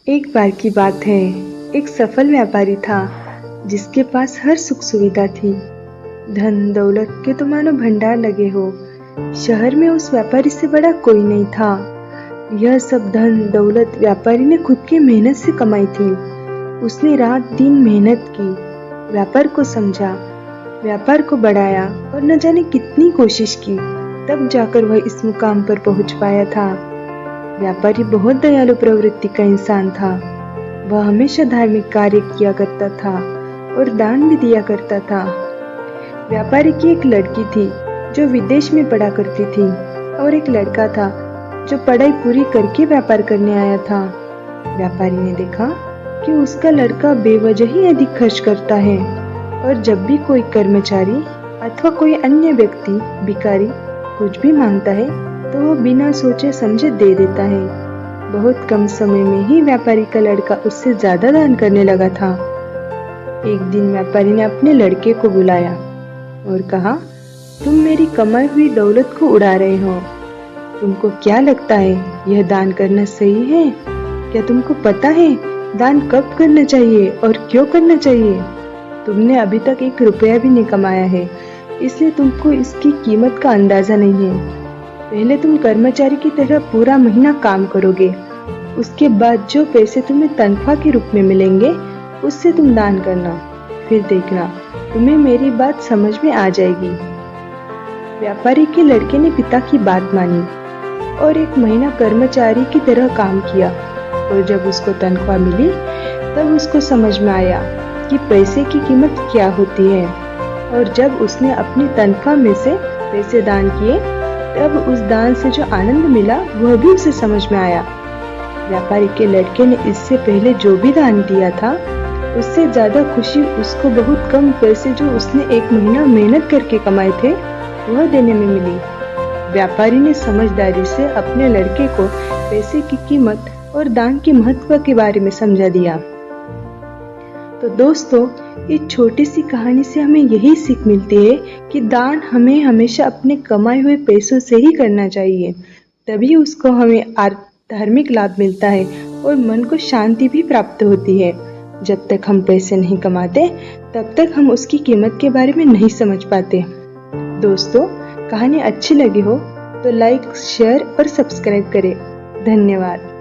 एक बार की बात है, एक सफल व्यापारी था जिसके पास हर सुख सुविधा थी। धन दौलत के तो मानो भंडार लगे हो। शहर में उस व्यापारी से बड़ा कोई नहीं था। यह सब धन दौलत व्यापारी ने खुद की मेहनत से कमाई थी। उसने रात दिन मेहनत की, व्यापार को समझा, व्यापार को बढ़ाया और न जाने कितनी कोशिश की, तब जाकर वह इस मुकाम पर पहुंच पाया था। व्यापारी बहुत दयालु प्रवृत्ति का इंसान था। वह हमेशा धार्मिक कार्य किया करता था और दान भी दिया करता था। व्यापारी की एक लड़की थी जो विदेश में पढ़ा करती थी और एक लड़का था जो पढ़ाई पूरी करके व्यापार करने आया था। व्यापारी ने देखा कि उसका लड़का बेवजह ही अधिक खर्च करता है और जब भी कोई कर्मचारी अथवा कोई अन्य व्यक्ति भिखारी कुछ भी मांगता है तो वो बिना सोचे समझे दे देता है। बहुत कम समय में ही व्यापारी का लड़का उससे ज्यादा दान करने लगा था। एक दिन व्यापारी ने अपने लड़के को बुलाया और कहा, तुम मेरी कमाई हुई दौलत को उड़ा रहे हो। तुमको क्या लगता है यह दान करना सही है? क्या तुमको पता है दान कब करना चाहिए और क्यों करना चाहिए? तुमने अभी तक 1 रुपया भी नहीं कमाया है, इसलिए तुमको इसकी कीमत का अंदाजा नहीं है। पहले तुम कर्मचारी की तरह पूरा महीना काम करोगे, उसके बाद जो पैसे तुम्हें तनख्वाह के रूप में मिलेंगे उससे तुम दान करना। फिर देखना तुम्हें मेरी बात समझ में आ जाएगी। व्यापारी के लड़के ने पिता की बात मानी और 1 महीना कर्मचारी की तरह काम किया और जब उसको तनख्वाह मिली तब उसको समझ में आया कि पैसे की कीमत क्या होती है। और जब उसने अपनी तनख्वाह में से पैसे दान किए तब उस दान से जो आनंद मिला वह भी उसे समझ में आया। व्यापारी के लड़के ने इससे पहले जो भी दान दिया था उससे ज्यादा खुशी उसको बहुत कम पैसे जो उसने 1 महीना मेहनत करके कमाए थे वह देने में मिली। व्यापारी ने समझदारी से अपने लड़के को पैसे की कीमत और दान के महत्व के बारे में समझा दिया। तो दोस्तों, इस छोटी सी कहानी से हमें यही सीख मिलती है कि दान हमें हमेशा अपने कमाए हुए पैसों से ही करना चाहिए, तभी उसको हमें धार्मिक लाभ मिलता है और मन को शांति भी प्राप्त होती है। जब तक हम पैसे नहीं कमाते तब तक हम उसकी कीमत के बारे में नहीं समझ पाते। दोस्तों, कहानी अच्छी लगी हो तो लाइक, शेयर और सब्सक्राइब करें। धन्यवाद।